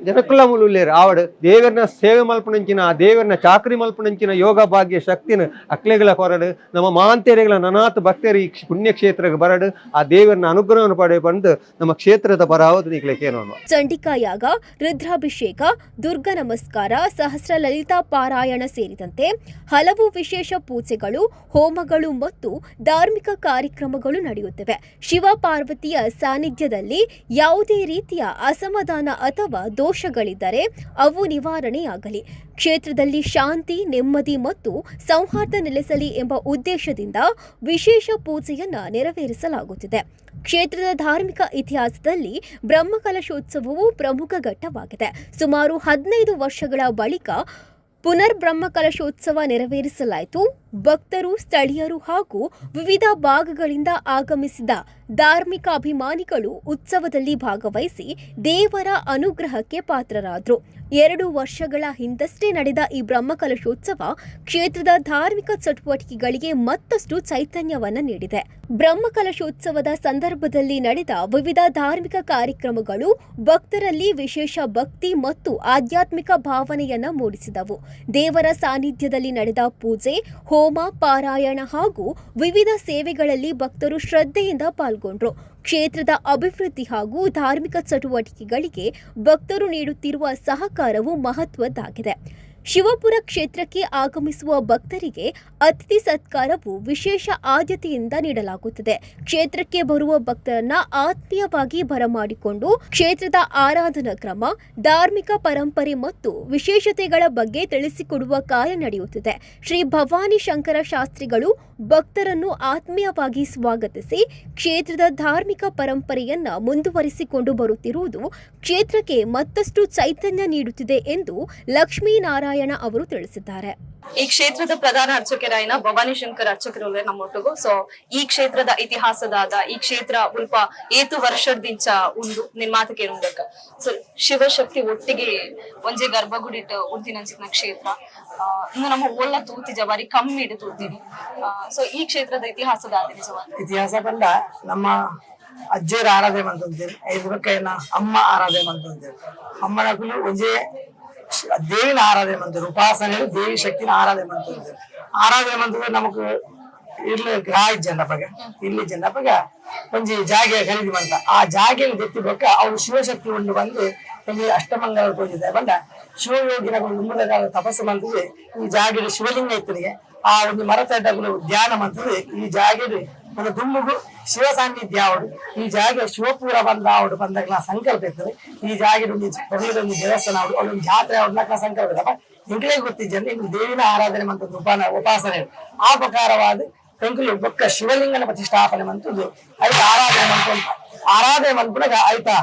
ಜನಕ್ಕುಲ್ಲ ಮೂಲು ಉಳ್ಳೇರು ಆವಡ್ ದೇವರನ್ನ ಸೇವೆ ಮಲ್ಪನಂಚಿನ ಆ ದೇವರನ್ನ ಚಾಕರಿ ಮಲ್ಪನಂಚಿನ ಯೋಗ ಭಾಗ್ಯ ಶಕ್ತಿನ ಅಕ್ಲೆಗಳ ಕೊರಡು ನಮ್ಮ ಮಾಂತೇರೆಗಳ ನನಾತ್ ಭಕ್ತರು ಈ ಪುಣ್ಯಕ್ಷೇತ್ರಕ್ಕೆ ಬರಡು ಆ ದೇವರನ್ನ ಅನುಗ್ರಹವನ್ನು ಪಡೆ ಬಂದು ನಮ್ಮ ಕ್ಷೇತ್ರದ ಪರಾವದು ನಿಕ್ಲೇಕೇನೋ ಚಂಡಿಕಾ ಯಾಗ, ರುದ್ರಾಭಿಷೇಕ, ದುರ್ಗ ನಮಸ್ಕಾರ, ಸಹಸ್ರ ಲಲಿತಾ ಪಾರಾಯಣ ಸೇರಿದಂತೆ ಹಲವು ವಿಶೇಷ ಪೂಜೆಗಳು, ಹೋಮಗಳು ಮತ್ತು ಧಾರ್ಮಿಕ ಕಾರ್ಯಕ್ರಮಗಳು ನಡೆಯುತ್ತವೆ. ಶಿವ ಪಾರ್ವತಿಯ ಸಾನ್ನಿಧ್ಯದಲ್ಲಿ ಯಾವುದೇ ರೀತಿಯ ಅಸಮಾಧಾನ ಅಥವಾ ದೋಷಗಳಿದ್ದರೆ ಅವು ನಿವಾರಣೆಯಾಗಲಿ, ಕ್ಷೇತ್ರದಲ್ಲಿ ಶಾಂತಿ, ನೆಮ್ಮದಿ ಮತ್ತು ಸೌಹಾರ್ದ ನೆಲೆಸಲಿ ಎಂಬ ಉದ್ದೇಶದಿಂದ ವಿಶೇಷ ಪೂಜೆಯನ್ನ ನೆರವೇರಿಸಲಾಗುತ್ತಿದೆ. ಕ್ಷೇತ್ರದ ಧಾರ್ಮಿಕ ಇತಿಹಾಸದಲ್ಲಿ ಬ್ರಹ್ಮಕಲಶೋತ್ಸವವು ಪ್ರಮುಖ ಘಟ್ಟವಾಗಿದೆ. ಸುಮಾರು 15 ವರ್ಷಗಳ ಬಳಿಕ ಪುನರ್ ಬ್ರಹ್ಮಕಲಶೋತ್ಸವ ನೆರವೇರಿಸಲಾಯಿತು. ಭಕ್ತರು, ಸ್ಥಳೀಯರು ಹಾಗೂ ವಿವಿಧ ಭಾಗಗಳಿಂದ ಆಗಮಿಸಿದ ಧಾರ್ಮಿಕ ಅಭಿಮಾನಿಗಳು ಉತ್ಸವದಲ್ಲಿ ಭಾಗವಹಿಸಿ ದೇವರ ಅನುಗ್ರಹಕ್ಕೆ ಪಾತ್ರರಾದರು. 2 ವರ್ಷಗಳ ಹಿಂದಷ್ಟೇ ನಡೆದ ಈ ಬ್ರಹ್ಮಕಲಶೋತ್ಸವ ಕ್ಷೇತ್ರದ ಧಾರ್ಮಿಕ ಚಟುವಟಿಕೆಗಳಿಗೆ ಮತ್ತಷ್ಟು ಚೈತನ್ಯವನ್ನು ನೀಡಿದೆ. ಬ್ರಹ್ಮಕಲಶೋತ್ಸವದ ಸಂದರ್ಭದಲ್ಲಿ ನಡೆದ ವಿವಿಧ ಧಾರ್ಮಿಕ ಕಾರ್ಯಕ್ರಮಗಳು ಭಕ್ತರಲ್ಲಿ ವಿಶೇಷ ಭಕ್ತಿ ಮತ್ತು ಆಧ್ಯಾತ್ಮಿಕ ಭಾವನೆಯನ್ನ ಮೂಡಿಸಿದವು. ದೇವರ ಸಾನ್ನಿಧ್ಯದಲ್ಲಿ ನಡೆದ ಪೂಜೆ, ಹೋಮ ಹೋಮ ಪಾರಾಯಣ ಹಾಗೂ ವಿವಿಧ ಸೇವೆಗಳಲ್ಲಿ ಭಕ್ತರು ಶ್ರದ್ಧೆಯಿಂದ ಪಾಲ್ಗೊಂಡರು. ಕ್ಷೇತ್ರದ ಅಭಿವೃದ್ಧಿ ಹಾಗೂ ಧಾರ್ಮಿಕ ಚಟುವಟಿಕೆಗಳಿಗೆ ಭಕ್ತರು ನೀಡುತ್ತಿರುವ ಸಹಕಾರವು ಮಹತ್ವದ್ದಾಗಿದೆ. ಶಿವಪುರ ಕ್ಷೇತ್ರಕ್ಕೆ ಆಗಮಿಸುವ ಭಕ್ತರಿಗೆ ಅತಿಥಿ ಸತ್ಕಾರವು ವಿಶೇಷ ಆದ್ಯತೆಯಿಂದ ನೀಡಲಾಗುತ್ತದೆ. ಕ್ಷೇತ್ರಕ್ಕೆ ಬರುವ ಭಕ್ತರನ್ನ ಆತ್ಮೀಯವಾಗಿ ಬರಮಾಡಿಕೊಂಡು ಕ್ಷೇತ್ರದ ಆರಾಧನಾ ಕ್ರಮ, ಧಾರ್ಮಿಕ ಪರಂಪರೆ ಮತ್ತು ವಿಶೇಷತೆಗಳ ಬಗ್ಗೆ ತಿಳಿಸಿಕೊಡುವ ಕಾರ್ಯ ನಡೆಯುತ್ತಿದೆ. ಶ್ರೀ ಭವಾನಿ ಶಂಕರ ಶಾಸ್ತ್ರಿಗಳು ಭಕ್ತರನ್ನು ಆತ್ಮೀಯವಾಗಿ ಸ್ವಾಗತಿಸಿ ಕ್ಷೇತ್ರದ ಧಾರ್ಮಿಕ ಪರಂಪರೆಯನ್ನ ಮುಂದುವರಿಸಿಕೊಂಡು ಬರುತ್ತಿರುವುದು ಕ್ಷೇತ್ರಕ್ಕೆ ಮತ್ತಷ್ಟು ಚೈತನ್ಯ ನೀಡುತ್ತಿದೆ ಎಂದು ಲಕ್ಷ್ಮೀನಾರಾಯಣ ಅವರು ತಿಳಿಸಿದ್ದಾರೆ. ಈ ಕ್ಷೇತ್ರದ ಪ್ರಧಾನ ಅರ್ಚಕರಾಯಿನ ಭವಾನಿ ಶಂಕರ್ ಅರ್ಚಕರು ನಮ್ಮೊಟ್ಟಿಗೂ. ಸೊ ಈ ಕ್ಷೇತ್ರದ ಇತಿಹಾಸದಾದ ಈ ಕ್ಷೇತ್ರ ಉಲ್ಪ ಏತು ವರ್ಷದಿಂಚ ಉಂಡು ನಿರ್ಮಾತಕ್ಕೆ ಉಂಡಕ್ಕ. ಸೊ ಶಿವಶಕ್ತಿ ಒಟ್ಟಿಗೆ ಒಂಜೆ ಗರ್ಭಗುಡಿಟ್ ಉಂದಿನ ಕ್ಷೇತ್ರ ಇನ್ನು ನಮ್ಮ ಓಲ್ಲ ತೂತಿಜ ಬಾರಿ ಕಮ್ಮಿ ಇಡು ತೂತೀನಿ. ಸೊ ಈ ಕ್ಷೇತ್ರದ ಇತಿಹಾಸದಾದ ಇತಿಹಾಸ ಬಂದ ನಮ್ಮ ಅಜ್ಜೇರ ಆರಾಧನೆ ಮಂತಂತೇಳಿ ಐದು ಬಕ್ಕಯ್ಯನ ಅಮ್ಮ ಆರಾಧನೆ ಮಂತಂತೇಳಿ ಅಮ್ಮನ ಒಂಜೆ ದೇವಿನ ಆರಾಧನೆ ಮಂತಾರೆ. ಉಪಾಸನೆ ದೇವಿ ಶಕ್ತಿನ ಆರಾಧನೆ ಮಂತಾರೆ. ಆರಾಧನೆ ಮಂತ್ರ ನಮಕ್ ಇಲ್ಲಿ ಗ್ರಹ ಜನಪಗ ಇಲ್ಲಿ ಜನಪಗ ಒಂಜಿ ಜಾಗೆ ಖರೀದಿ ಮಂತ ಆ ಜಾಗೆಯನ್ನು ಗೊತ್ತಿ ಬೊಕ್ಕ ಅವ್ರು ಶಿವಶಕ್ತಿ ಉಂಡು ಬಂದು ಇಲ್ಲಿ ಅಷ್ಟಮಂಗಲ ತೋರಿಸಿದ್ದಾರೆ. ಬಂದ ಶಿವಯೋಗಿನ ಮುಂಬದ ಕಾಲ ತಪಸ್ಸು ಮಂತದೆ ಈ ಜಾಗೆಯಲ್ಲಿ ಶಿವಲಿಂಗ ಇತ್ತನಿಗೆ ಆ ಒಂದು ಮರತಡ್ಡಗಳು ಧ್ಯಾನ ಮಂತದೆ ಈ ಜಾಗೆಯಲ್ಲಿ ಒಂದು ದುಂಬುಗು ಶಿವ ಸಾನ್ನಿಧ್ಯ ಅವಡು ಈ ಜಾಗ ಶಿವಪುರ ಬಂದ ಅವಡು ಬಂದಾಗ ಸಂಕಲ್ಪ ಇರ್ತದೆ. ಈ ಜಾಗ ಒಂದು ದೇವಸ್ಥಾನ ಅವಡು ಅವಳು ಜಾತ್ರೆ ಅವ್ರನ್ನ ಸಂಕಲ್ಪ ಇದ್ದಪ್ಪ ಇಂಕಲೇ ಗೊತ್ತಿದ್ದ ಇಂಗ್ಲು ದೇವಿನ ಆರಾಧನೆ ಮಂತದ್ದು ಉಪಾಸನೆ ಆ ಪ್ರಕಾರವಾದ ಎಂಕಲು ಬೊಕ್ಕ ಶಿವಲಿಂಗನ ಪ್ರತಿಷ್ಠಾಪನೆ ಮಂತದ್ದು ಆಯ್ತು ಆರಾಧನೆ ಮಂತ್ಪುನಾಗ ಆಯ್ತಾ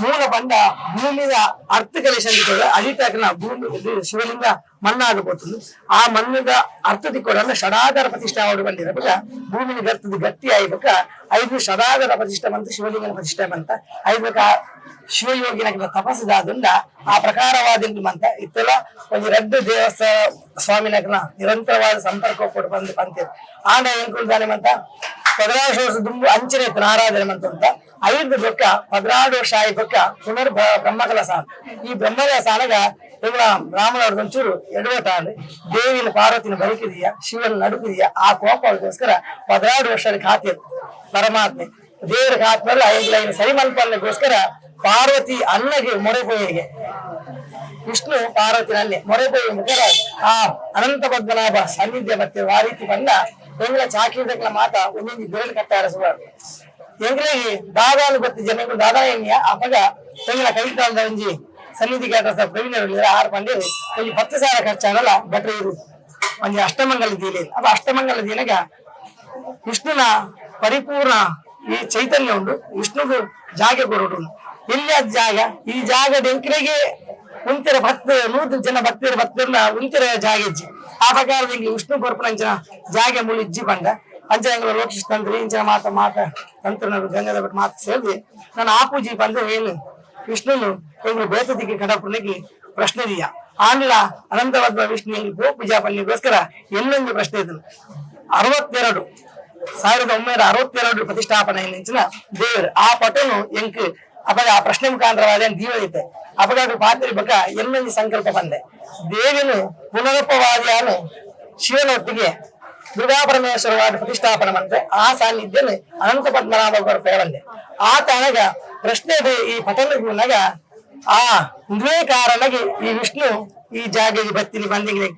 ಮೂಲ ಬಂದ ಭೂಮಿಯ ಅರ್ಥ ಕಲಿಸಂದಿರ್ತದೆ ಅಡಿತಾಕನ ಭೂಮಿ ಶಿವಲಿಂಗ ಮಣ್ಣಾಗಬಹುದು. ಆ ಮಣ್ಣದ ಅರ್ಥ ತಿಕ್ಕೋಡನ್ನ ಷಡಾಧಾರ ಪ್ರತಿಷ್ಠೆ ಅವಡು ಬಂದಿರಬೇಕ ಭೂಮಿನ ಗರ್ತದ ಗಟ್ಟಿ ಆಯ್ಬೇಕ ಐದು ಷಡಾಧಾರ ಪ್ರತಿಷ್ಠೆ ಮಂತ ಶಿವಲಿಂಗನ ಪ್ರತಿಷ್ಠೆ ಮಂತ ಐಬೇಕ ಶಿವಯೋಗಿನ ತಪಸ್ಸಿದಾದುಂಡ ಆ ಪ್ರಕಾರವಾದ ಮಂತ ಇತ್ತೆಲ್ಲ ಒಂದು ರೆಡ್ಡು ದೇವಸ್ಥಾನ ಸ್ವಾಮಿನಕನ ನಿರಂತರವಾದ ಸಂಪರ್ಕ ಕೊಟ್ಟು ಬಂದು ಬಂತಿರು ಆಂಡ ಏನ್ಕೊಳ್ತಾನೆ ಮಂತ 16 ವರ್ಷ ದುಂಬು ಅಂಚನೆ ಇತ್ತು ಆರಾಧನೆ ಮಂತ ಐದು ಬೊಕ್ಕ 16 ವರ್ಷ ಆಯ್ ಬೊಕ್ಕ ಪುನರ್ ಬ್ರಹ್ಮಕಲ ಸಾಲ ಈ ಬ್ರಹ್ಮಕಲ ಸಾಲಗ ಇವ್ರ ಬ್ರಾಹ್ಮಣವ್ರದ್ದು ಒಂಚೂರು ಎಡವಟ ಅಂದ್ರೆ ದೇವಿನ ಪಾರ್ವತಿನ ಬದುಕಿದೆಯಾ ಶಿವನ ನಡುಕಿದೆಯಾ ಆ ಕೋಪಗೋಸ್ಕರ 16 ವರ್ಷದ ಖಾತೆ ಪರಮಾತ್ಮೆ ದೇವರ ಖಾತ್ಮೇಲೆ ಐದು ಸರಿ ಮಲ್ಪಲ್ಗೋಸ್ಕರ ಪಾರ್ವತಿ ಅನ್ನಗೆ ಮೊರೆಪೋಯಿಗೆ ವಿಷ್ಣು ಪಾರ್ವತಿನಲ್ಲಿ ಮೊರೆಪೋಯಿ ಮುಖರ ಆ ಅನಂತ ಪದ್ಮನಾಭ ಸಾನ್ನಿಧ್ಯ ಬರ್ತೀವಿ ಆ ರೀತಿ ಬಂದ ಎಂಗ್ಲ ಚಾಕಿದಕ್ಲ ಮಾತ ಒಂದೊಂದು ಬೇರೆ ಕಟ್ಟಾರ ಸುಮಾರು ಎಂಗ್ಲಿಗೆ ದಾದಾಲು ಗೊತ್ತಿ ಜನಗಳು ದಾದಾ ಎಣ್ಣಿಯ ಅಪಗ ಎಂಗ್ಲ ಕವಿತಾಲದ ಒಂಜಿ ಸನ್ನಿಧಿಗೆ ಪ್ರವೀಣರು 6 ಮಂದಿ ಒಂದು 10,000 ಖರ್ಚಾಗಲ್ಲ ಬಟ್ರೆ ಇರು ಒಂಜಿ ಅಷ್ಟಮಂಗಲ ದೀಲೆ ಅപ്പൊ ಅಷ್ಟಮಂಗಲ ದಿನಗ ವಿಷ್ಣುನ ಪರಿಪೂರ್ಣ ಈ ಚೈತನ್ಯ ಉಂಟು ವಿಷ್ಣುಗೂ ಜಾಗ ಕೊರೋಡು ಇಲ್ಲಿ ಅದ್ ಜಾಗ ಈ ಜಾಗ ಎಂಕರೆಗೆ ಉಂತಿರ 100 ಜನ ಭಕ್ತರನ್ನ ಉಂತಿರ ಜಾಗ ಇಜ್ಜಿ ಆ ಪ್ರಕಾರದ ವಿಷ್ಣು ಕೊರ್ಪಣಂಚಿನ ಜಾಗ ಮುಳಿ ಇಜ್ಜಿ ಬಂದ ಅಂಚನಗಳು ಲೋಕಿಸ್ ತಂತ್ರಿ ಇಂಚಿನ ಮಾತ ತಂತ್ರನರು ಗಂಗದ ಬಟ್ ಮಾತು ಸೇರಿ ನಾನು ಆ ಪೂಜಿ ಬಂದು ಏನು ವಿಷ್ಣುನು ಎಂಗ್ಳು ಬೇತದಿಗೆ ಕಡಪುನಿಗೆ ಪ್ರಶ್ನೆ ಇದೆಯಾ ಆಂಡ್ಲ ಅನಂತವಾದ ವಿಷ್ಣು ಎಂಗ್ಳು ಗೋ ಪೂಜಾ ಪನ್ನಿಗೋಸ್ಕರ ಎಲ್ಲೊಂದು ಪ್ರಶ್ನೆ ಇದ್ದನು 1962 ಪ್ರತಿಷ್ಠಾಪನೆ ನಿಂಚಿನ ದೇವರು ಆ ಪಟನು ಎಂಕ್ ಅಪಗ ಆ ಪ್ರಶ್ನೆ ಮುಖಾಂತರವಾದ ದೀವ ಐತೆ ಅಪಗ ಪಾತ್ರಿ ಬಕ ಎಲ್ಲೊಂದು ಸಂಕಲ್ಪ ಬಂದೆ ದೇವಿನು ಪುನರಪವಾದಿಯಾನು ಶಿವನೊಟ್ಟಿಗೆ ದುರ್ಗಾ ಪರಮೇಶ್ವರವಾದ ಪ್ರತಿಷ್ಠಾಪನೆ ಮಂತ್ರೆ ಆ ಸಾನ್ನಿಧ್ಯನು ಅನಂತ ಪದ್ಮನಾಭ ಬಂದೆ ಆ ತನಗ ಪ್ರಶ್ನೆ ಈ ಪಟನಗ ಆ ಇದೇ ಕಾರಣಗೆ ಈ ವಿಷ್ಣು ಈ ಜಾಗೆಗೆ ಬತ್ತಿನಿ ಬಂದಿಗೆ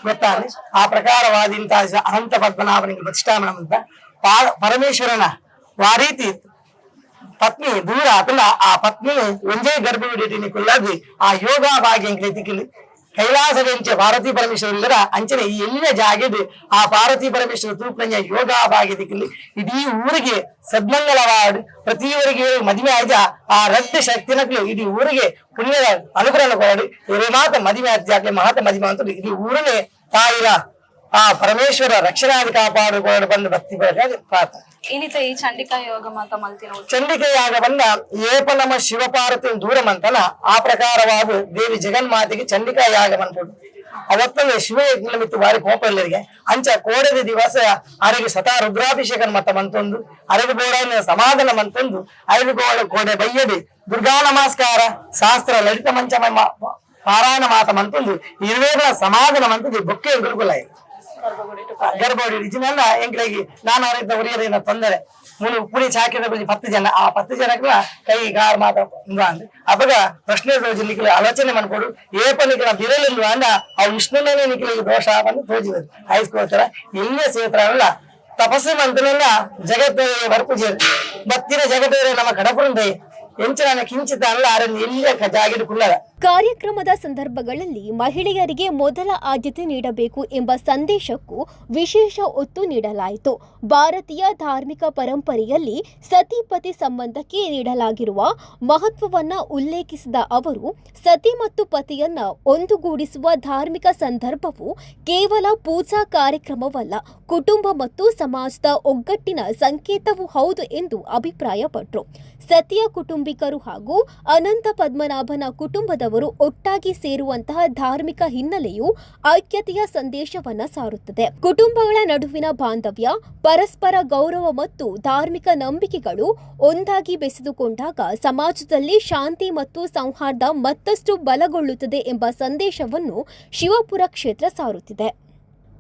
ಗೊತ್ತಾನೆ ಆ ಪ್ರಕಾರವಾದಿಂತ ಅನಂತ ಪದ್ಮನಾಭನಿಗೆ ಪ್ರತಿಷ್ಠಾಪನೆ ಅಂತ ಪರಮೇಶ್ವರನ ಆ ರೀತಿ ಪತ್ನಿ ದೂರ ಆತಲ್ಲ ಆ ಪತ್ನಿ ಒಂದೇ ಗರ್ಭವಿಡಿಕೊಳ್ಳಿ ಆ ಯೋಗ ಭಾಗ್ಯ ಕೈಲಾಸವೆಂಚ ಪಾರ್ವತಿ ಪರಮೇಶ್ವರ ಅಂಚನೆ ಈ ಎಲ್ಲ ಜಾಗದ ಆ ಪಾರ್ವತಿ ಪರಮೇಶ್ವರ ತೂಪ್ನಂಜ ಯೋಗ ಭಾಗ್ಯ ದಿಕ್ಕಲ್ಲಿ ಇಡೀ ಊರಿಗೆ ಸದ್ಮಂಗಲವಾಡು ಪ್ರತಿ ಊರಿಗೆ ಮದುವೆ ಆಯ್ದ ಆ ರಕ್ತ ಶಕ್ತಿನಕ್ಲು ಇಡೀ ಊರಿಗೆ ಪುಣ್ಯದ ಅನುಗ್ರಹ ಕೊಡಿ ಇವರೇ ಮಾತ್ರ ಮದುವೆ ಆಯ್ತು ಮಹಾತ್ಮ ಮದುವೆ ಅಂತ ಇಡೀ ಊರನ್ನೇ ತಾಯಿರ ಆ ಪರಮೇಶ್ವರ ರಕ್ಷಣಾದಿ ಕಾಪಾಡಿಕೊಂಡು ಬಂದು ಭಕ್ತಿ ಪ್ರಾರ್ಥನೆ ಏನಿತ ಈ ಚಂಡಿಕಾ ಯೋಗ ಮಾತ ಮಲ್ತಿನ ಚಂಡಿಕಾ ಯಾಗ ಬಂದ ಏಪ ನಮ್ಮ ಶಿವಪಾರ್ವತಿ ದೂರ ಮಂತನ ಆ ಪ್ರಕಾರವಾದ ದೇವಿ ಜಗನ್ಮಾತೆಗೆ ಚಂಡಿಕಾ ಯಾಗ ಮಂತ್ರು ಅವತ್ತೊಂದು ಶಿವಯಜ್ಞ ಮಿತ್ತು ಬಾರಿ ಕೋಪ ಎಲ್ಲರಿಗೆ ಅಂಚ ಕೋಡೆದ ದಿವಸ ಅರೆಗೆ ಸತಾ ರುದ್ರಾಭಿಷೇಕನ ಮತ ಮಂತೊಂದು ಅರೆಗೆ ಬೋಡ ಸಮಾಧಾನ ಮಂತೊಂದು ಐದು ಕೋಡೆ ಬಯ್ಯದೆ ದುರ್ಗಾ ನಮಸ್ಕಾರ ಶಾಸ್ತ್ರ ಲಲಿತ ಮಂಚ ಪಾರಾಯಣ ಮಾತ ಮಂತೊಂದು 20 ಸಮಾಧಾನ ಮಂತದ್ದು ಬೊಕ್ಕೆ ಗುರುಗುಲಾಯಿ ಗರ್ಭಗುಡಿ ಇಜಿನೆಲ್ಲ ಎಂಕ್ಲೆಗಿ ನಾನು ಅವರಿದ್ದ ಉರಿಯರಿನ ತೊಂದರೆ ಮೂಲು ಪುಡಿ ಚಾಕಿದ ಬಳಿ 10 ಜನ ಆ 10 ಜನಕ್ಕೆ ಕೈ ಗಾರ್ ಮಾತ ಅಂದ್ರೆ ಅವಾಗ ಪ್ರಶ್ನೆ ತೋಜಲಿಕ್ಕೆ ಆಲೋಚನೆ ಮಾಡ್ಕೊಡು ಏಪನಿಗೆ ಬಿರಲಿಲ್ಲ ಅಂದ ಅವು ವಿಷ್ಣುನೇ ನಿಖಿಲಿಗೆ ದೋಷ ಬಂದು ತೋಜಿದ್ರು ಆಯ್ಸ್ಕೋತಾರ ಎಲ್ಲೇ ಸೇತ್ರಲ್ಲ ತಪಸ್ಸು ಮಂತ್ರನೆಲ್ಲ ಜಗತ್ತೇ ಬರ್ಪುಜೇರು ಬತ್ತಿನ ಜಗತ್ತೇ ನಮ್ಮ ಕಡಪುರಂದೆ ಎಂಚಿನ ಕಿಂಚಿತ ಅಲ್ಲ ಅರನ್ನು ಎಲ್ಲೇ ಜಾಗಿಡುಕುಳ್ಳದ. ಕಾರ್ಯಕ್ರಮದ ಸಂದರ್ಭಗಳಲ್ಲಿ ಮಹಿಳೆಯರಿಗೆ ಮೊದಲ ಆದ್ಯತೆ ನೀಡಬೇಕು ಎಂಬ ಸಂದೇಶಕ್ಕೂ ವಿಶೇಷ ಒತ್ತು ನೀಡಲಾಯಿತು. ಭಾರತೀಯ ಧಾರ್ಮಿಕ ಪರಂಪರೆಯಲ್ಲಿ ಸತಿಪತಿ ಸಂಬಂಧಕ್ಕೆ ನೀಡಲಾಗಿರುವ ಮಹತ್ವವನ್ನ ಉಲ್ಲೇಖಿಸಿದ ಅವರು, ಸತಿ ಮತ್ತು ಪತಿಯನ್ನ ಒಂದುಗೂಡಿಸುವ ಧಾರ್ಮಿಕ ಸಂದರ್ಭವು ಕೇವಲ ಪೂಜಾ ಕಾರ್ಯಕ್ರಮವಲ್ಲ, ಕುಟುಂಬ ಮತ್ತು ಸಮಾಜದ ಒಗ್ಗಟ್ಟಿನ ಸಂಕೇತವೂ ಹೌದು ಎಂದು ಅಭಿಪ್ರಾಯಪಟ್ಟರು. ಸತಿಯ ಕುಟುಂಬಿಕರು ಹಾಗೂ ಅನಂತ ಪದ್ಮನಾಭನ ಕುಟುಂಬದವರು ಒಟ್ಟಾಗಿ ಸೇರುವಂತಹ ಧಾರ್ಮಿಕ ಹಿನ್ನೆಲೆಯು ಐಕ್ಯತೆಯ ಸಂದೇಶವನ್ನ ಸಾರುತ್ತದೆ. ಕುಟುಂಬಗಳ ನಡುವಿನ ಬಾಂಧವ್ಯ, ಪರಸ್ಪರ ಗೌರವ ಮತ್ತು ಧಾರ್ಮಿಕ ನಂಬಿಕೆಗಳು ಒಂದಾಗಿ ಬೆಸೆದುಕೊಂಡಾಗ ಸಮಾಜದಲ್ಲಿ ಶಾಂತಿ ಮತ್ತು ಸೌಹಾರ್ದ ಮತ್ತಷ್ಟು ಬಲಗೊಳ್ಳುತ್ತದೆ ಎಂಬ ಸಂದೇಶವನ್ನು ಶಿವಪುರ ಕ್ಷೇತ್ರ ಸಾರುತ್ತಿದೆ.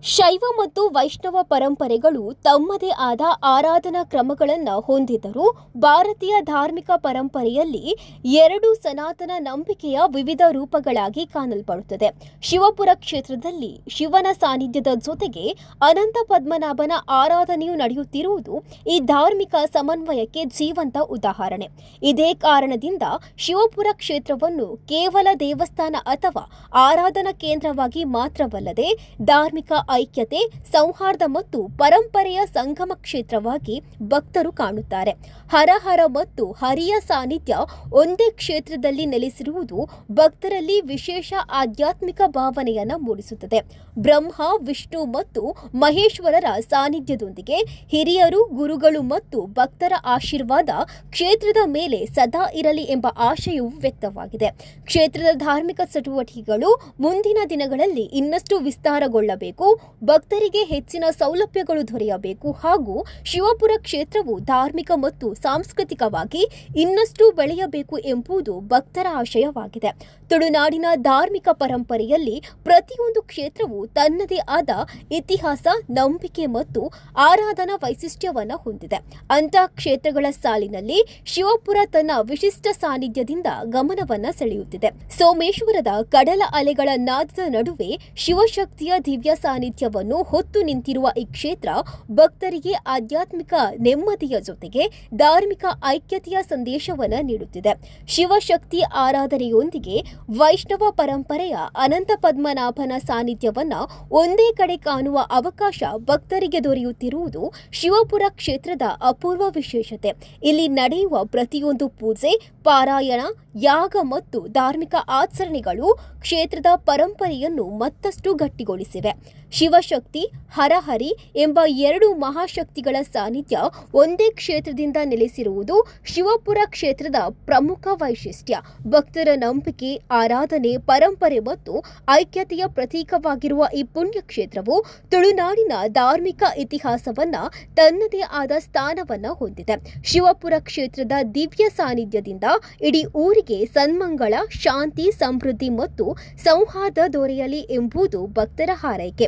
ಶೈವ ಮತ್ತು ವೈಷ್ಣವ ಪರಂಪರೆಗಳು ತಮ್ಮದೇ ಆದ ಆರಾಧನಾ ಕ್ರಮಗಳನ್ನು ಹೊಂದಿದ್ದರೂ ಭಾರತೀಯ ಧಾರ್ಮಿಕ ಪರಂಪರೆಯಲ್ಲಿ 2 ಸನಾತನ ನಂಬಿಕೆಯ ವಿವಿಧ ರೂಪಗಳಾಗಿ ಕಾಣಲ್ಪಡುತ್ತದೆ. ಶಿವಪುರ ಕ್ಷೇತ್ರದಲ್ಲಿ ಶಿವನ ಸಾನ್ನಿಧ್ಯದ ಜೊತೆಗೆ ಅನಂತ ಪದ್ಮನಾಭನ ಆರಾಧನೆಯು ನಡೆಯುತ್ತಿರುವುದು ಈ ಧಾರ್ಮಿಕ ಸಮನ್ವಯಕ್ಕೆ ಜೀವಂತ ಉದಾಹರಣೆ. ಇದೇ ಕಾರಣದಿಂದ ಶಿವಪುರ ಕ್ಷೇತ್ರವನ್ನು ಕೇವಲ ದೇವಸ್ಥಾನ ಅಥವಾ ಆರಾಧನಾ ಕೇಂದ್ರವಾಗಿ ಮಾತ್ರವಲ್ಲದೆ ಧಾರ್ಮಿಕ ಐಕ್ಯತೆ, ಸೌಹಾರ್ದ ಮತ್ತು ಪರಂಪರೆಯ ಸಂಗಮ ಕ್ಷೇತ್ರವಾಗಿ ಭಕ್ತರು ಕಾಣುತ್ತಾರೆ. ಹರಹರ ಮತ್ತು ಹರಿಯ ಸಾನ್ನಿಧ್ಯ ಒಂದೇ ಕ್ಷೇತ್ರದಲ್ಲಿ ನೆಲೆಸಿರುವುದು ಭಕ್ತರಲ್ಲಿ ವಿಶೇಷ ಆಧ್ಯಾತ್ಮಿಕ ಭಾವನೆಯನ್ನು ಮೂಡಿಸುತ್ತದೆ. ಬ್ರಹ್ಮ, ವಿಷ್ಣು ಮತ್ತು ಮಹೇಶ್ವರರ ಸಾನ್ನಿಧ್ಯದೊಂದಿಗೆ ಹಿರಿಯರು, ಗುರುಗಳು ಮತ್ತು ಭಕ್ತರ ಆಶೀರ್ವಾದ ಕ್ಷೇತ್ರದ ಮೇಲೆ ಸದಾ ಇರಲಿ ಎಂಬ ಆಶಯವು ವ್ಯಕ್ತವಾಗಿದೆ. ಕ್ಷೇತ್ರದ ಧಾರ್ಮಿಕ ಚಟುವಟಿಕೆಗಳು ಮುಂದಿನ ದಿನಗಳಲ್ಲಿ ಇನ್ನಷ್ಟು ವಿಸ್ತಾರಗೊಳ್ಳಬೇಕು, ಭಕ್ತರಿಗೆ ಹೆಚ್ಚಿನ ಸೌಲಭ್ಯಗಳು ದೊರೆಯಬೇಕು ಹಾಗೂ ಶಿವಪುರ ಕ್ಷೇತ್ರವು ಧಾರ್ಮಿಕ ಮತ್ತು ಸಾಂಸ್ಕೃತಿಕವಾಗಿ ಇನ್ನಷ್ಟು ಬೆಳೆಯಬೇಕು ಎಂಬುದು ಭಕ್ತರ ಆಶಯವಾಗಿದೆ. ತುಳುನಾಡಿನ ಧಾರ್ಮಿಕ ಪರಂಪರೆಯಲ್ಲಿ ಪ್ರತಿಯೊಂದು ಕ್ಷೇತ್ರವು ತನ್ನದೇ ಆದ ಇತಿಹಾಸ, ನಂಬಿಕೆ ಮತ್ತು ಆರಾಧನಾ ವೈಶಿಷ್ಟ್ಯವನ್ನು ಹೊಂದಿದೆ. ಅಂತಹ ಕ್ಷೇತ್ರಗಳ ಸಾಲಿನಲ್ಲಿ ಶಿವಪುರ ತನ್ನ ವಿಶಿಷ್ಟ ಸಾನ್ನಿಧ್ಯದಿಂದ ಗಮನವನ್ನು ಸೆಳೆಯುತ್ತಿದೆ. ಸೋಮೇಶ್ವರದ ಕಡಲ ಅಲೆಗಳ ನಾದದ ನಡುವೆ ಶಿವಶಕ್ತಿಯ ದಿವ್ಯ ಸಾನ್ನಿಧ್ಯವನ್ನು ಹೊತ್ತು ನಿಂತಿರುವ ಈ ಕ್ಷೇತ್ರ ಭಕ್ತರಿಗೆ ಆಧ್ಯಾತ್ಮಿಕ ನೆಮ್ಮದಿಯ ಜೊತೆಗೆ ಧಾರ್ಮಿಕ ಐಕ್ಯತೆಯ ಸಂದೇಶವನ್ನು ನೀಡುತ್ತಿದೆ. ಶಿವಶಕ್ತಿ ಆರಾಧನೆಯೊಂದಿಗೆ ವೈಷ್ಣವ ಪರಂಪರೆಯ ಅನಂತ ಪದ್ಮನಾಭನ ಸಾನ್ನಿಧ್ಯವನ್ನು ಒಂದೇ ಕಡೆ ಕಾಣುವ ಅವಕಾಶ ಭಕ್ತರಿಗೆ ದೊರೆಯುತ್ತಿರುವುದು ಶಿವಪುರ ಕ್ಷೇತ್ರದ ಅಪೂರ್ವ ವಿಶೇಷತೆ. ಇಲ್ಲಿ ನಡೆಯುವ ಪ್ರತಿಯೊಂದು ಪೂಜೆ, ಪಾರಾಯಣ, ಯಾಗ ಮತ್ತು ಧಾರ್ಮಿಕ ಆಚರಣೆಗಳು ಕ್ಷೇತ್ರದ ಪರಂಪರೆಯನ್ನು ಮತ್ತಷ್ಟು ಗಟ್ಟಿಗೊಳಿಸಿವೆ. ಶಿವಶಕ್ತಿ, ಹರಹರಿ ಎಂಬ 2 ಮಹಾಶಕ್ತಿಗಳ ಸಾನ್ನಿಧ್ಯ ಒಂದೇ ಕ್ಷೇತ್ರದಿಂದ ನೆಲೆಸಿರುವುದು ಶಿವಪುರ ಕ್ಷೇತ್ರದ ಪ್ರಮುಖ ವೈಶಿಷ್ಟ್ಯ. ಭಕ್ತರ ನಂಬಿಕೆ, ಆರಾಧನೆ, ಪರಂಪರೆ ಮತ್ತು ಐಕ್ಯತೆಯ ಪ್ರತೀಕವಾಗಿರುವ ಈ ಪುಣ್ಯ ಕ್ಷೇತ್ರವು ತುಳುನಾಡಿನ ಧಾರ್ಮಿಕ ಇತಿಹಾಸವನ್ನ ತನ್ನದೇ ಆದ ಸ್ಥಾನವನ್ನ ಹೊಂದಿದೆ. ಶಿವಪುರ ಕ್ಷೇತ್ರದ ದಿವ್ಯ ಸಾನ್ನಿಧ್ಯದಿಂದ ಇಡೀ ಊರಿಗೆ ಸನ್ಮಂಗಳ, ಶಾಂತಿ, ಸಮೃದ್ಧಿ ಮತ್ತು ಸೌಹಾರ್ದ ದೊರೆಯಲಿ ಎಂಬುದು ಭಕ್ತರ ಹಾರೈಕೆ.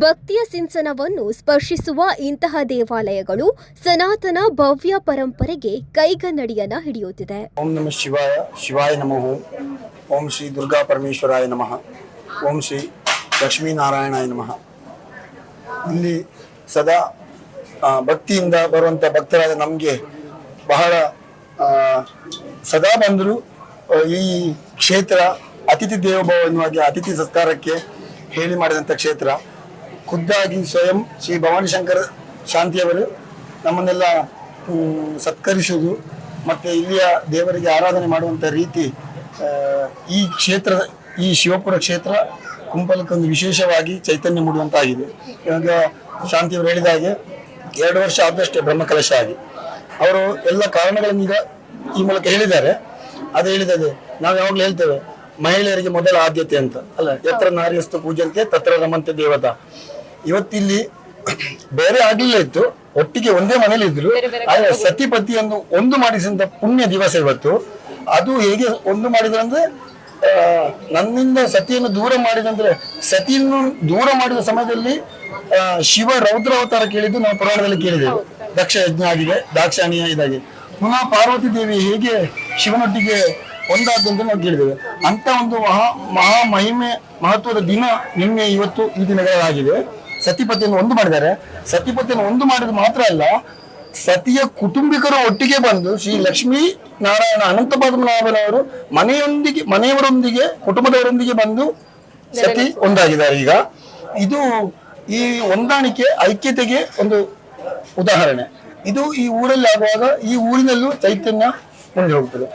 ಭಕ್ತಿಯ ಸಿಂಚನವನ್ನು ಸ್ಪರ್ಶಿಸುವ ಇಂತಹ ದೇವಾಲಯಗಳು ಸನಾತನ ಭವ್ಯ ಪರಂಪರೆಗೆ ಕೈಗನ್ನಡಿಯನ್ನ ಹಿಡಿಯುತ್ತಿದೆ. ಓಂ ನಮಃ ಶಿವಾಯ, ಶಿವಾಯ ನಮಃ. ಓಂ ಶ್ರೀ ದುರ್ಗಾ ಪರಮೇಶ್ವರಾಯ ನಮಃ. ಓಂ ಶ್ರೀ ಲಕ್ಷ್ಮೀನಾರಾಯಣಾಯ ನಮಃ. ಇಲ್ಲಿ ಸದಾ ಭಕ್ತಿಯಿಂದ ಬರುವಂಥ ಭಕ್ತರಾದ ನಮಗೆ ಬಹಳ ಸದಾ ಬಂದರೂ ಈ ಕ್ಷೇತ್ರ ಅತಿಥಿ ದೇವೋಭವ ಎನ್ನುವಾಗೆ ಅತಿಥಿ ಸತ್ಕಾರಕ್ಕೆ ಹೇಳಿ ಮಾಡಿದಂಥ ಕ್ಷೇತ್ರ. ಖುದ್ದಾಗಿ ಸ್ವಯಂ ಶ್ರೀ ಭವಾನಿ ಶಂಕರ ಶಾಂತಿಯವರು ನಮ್ಮನ್ನೆಲ್ಲ ಸತ್ಕರಿಸುವುದು ಮತ್ತು ಇಲ್ಲಿಯ ದೇವರಿಗೆ ಆರಾಧನೆ ಮಾಡುವಂಥ ರೀತಿ ಈ ಕ್ಷೇತ್ರ, ಈ ಶಿವಪುರ ಕ್ಷೇತ್ರ ಕುಂಪಲಕ್ಕೊಂದು ವಿಶೇಷವಾಗಿ ಚೈತನ್ಯ ಮೂಡುವಂತಾಗಿದೆ. ಇವಾಗ ಶಾಂತಿಯವರು ಹೇಳಿದ ಹಾಗೆ 2 ವರ್ಷ ಆದಷ್ಟೇ ಬ್ರಹ್ಮಕಲಶ ಆಗಿ ಅವರು ಎಲ್ಲ ಕಾರಣಗಳನ್ನು ಈಗ ಈ ಮೂಲಕ ಹೇಳಿದ್ದಾರೆ. ಅದು ಹೇಳಿದರೆ ನಾವು ಯಾವಾಗಲೂ ಹೇಳ್ತೇವೆ ಮಹಿಳೆಯರಿಗೆ ಮೊದಲ ಆದ್ಯತೆ ಅಂತ ಅಲ್ಲ, ಯತ್ರ ನಾರ್ಯಸ್ತು ಪೂಜಂತೆ ತತ್ರ ರಮಂತೆ ದೇವತಾ. ಇವತ್ತಿಲ್ಲಿ ಬೇರೆ ಆಗ್ಲಿಲ್ಲ ಇತ್ತು, ಒಟ್ಟಿಗೆ ಒಂದೇ ಮನೇಲಿ ಇದ್ರು. ಆದ್ರೆ ಸತಿಪತಿಯನ್ನು ಒಂದು ಮಾಡಿಸಿದ ಪುಣ್ಯ ದಿವಸ ಇವತ್ತು. ಅದು ಹೇಗೆ ಒಂದು ಮಾಡಿದ್ರಂದ್ರೆ ನನ್ನಿಂದ ಸತಿಯನ್ನು ದೂರ ಮಾಡಿದಂದ್ರೆ, ಸತಿಯನ್ನು ದೂರ ಮಾಡಿದ ಸಮಯದಲ್ಲಿ ಶಿವ ರೌದ್ರಾವತಾರ ಕೇಳಿದ್ದು ನಾವು ಪುರಾಣದಲ್ಲಿ ಕೇಳಿದ್ದೇವೆ. ದಕ್ಷ ಯಜ್ಞ ಆಗಿದೆ, ದಾಕ್ಷಾಣಿಯ ಇದಾಗಿ ಪುನಃ ಪಾರ್ವತಿ ದೇವಿ ಹೇಗೆ ಶಿವನೊಟ್ಟಿಗೆ ಒಂದಾದ್ದು ಅಂತ ನಾವು ಕೇಳಿದ್ದೇವೆ. ಅಂತ ಒಂದು ಮಹಾ ಮಹಿಮೆ ಮಹತ್ವದ ದಿನ ನಿನ್ನೆ ಇವತ್ತು ಈ ದಿನಗಳಾಗಿದೆ. ಸತಿಪತಿಯನ್ನು ಒಂದು ಮಾಡಿದ್ದಾರೆ. ಸತಿಪತಿಯನ್ನು ಒಂದು ಮಾಡಿದ ಮಾತ್ರ ಅಲ್ಲ, ಸತಿಯ ಕುಟುಂಬಿಕರು ಒಟ್ಟಿಗೆ ಬಂದು ಶ್ರೀ ಲಕ್ಷ್ಮೀ ನಾರಾಯಣ ಅನಂತ ಪದ್ಮನಾಭನವರು ಮನೆಯವರೊಂದಿಗೆ ಕುಟುಂಬದವರೊಂದಿಗೆ ಬಂದು ಸತಿ ಒಂದಾಗಿದ್ದಾರೆ. ಈಗ ಇದು ಈ ಹೊಂದಾಣಿಕೆ ಐಕ್ಯತೆಗೆ ಒಂದು ಉದಾಹರಣೆ. ಇದು ಈ ಊರಲ್ಲಿ ಆಗುವಾಗ ಈ ಊರಿನಲ್ಲೂ ಚೈತನ್ಯ ಮುಂದೆ ಹೋಗ್ತದೆ.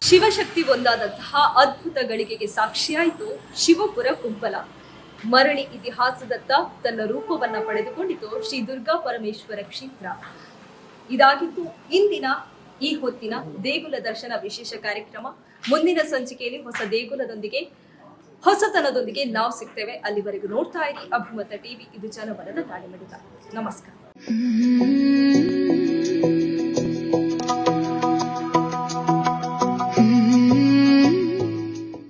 ಶಿವಶಕ್ತಿ ಒಂದಾದಂತಹ ಅದ್ಭುತ ಗಳಿಗೆಗೆ ಸಾಕ್ಷಿಯಾಯಿತು ಶಿವಪುರ ಕುಂಪಲ. ಮರಳಿ ಇತಿಹಾಸದತ್ತ ತನ್ನ ರೂಪವನ್ನ ಪಡೆದುಕೊಂಡಿತು ಶ್ರೀ ದುರ್ಗಾ ಪರಮೇಶ್ವರ ಕ್ಷೇತ್ರ. ಇದಾಗಿತ್ತು ಇಂದಿನ ಈ ಹೊತ್ತಿನ ದೇಗುಲ ದರ್ಶನ ವಿಶೇಷ ಕಾರ್ಯಕ್ರಮ. ಮುಂದಿನ ಸಂಚಿಕೆಯಲ್ಲಿ ಹೊಸ ದೇಗುಲದೊಂದಿಗೆ ಹೊಸತನದೊಂದಿಗೆ ನಾವು ಸಿಗ್ತೇವೆ. ಅಲ್ಲಿವರೆಗೂ ನೋಡ್ತಾ ಇರಿ ಅಭಿಮತ ಟಿವಿ. ಇದು ಜನಬಲದ ತಾಳೆಮಡಿತ. ನಮಸ್ಕಾರ.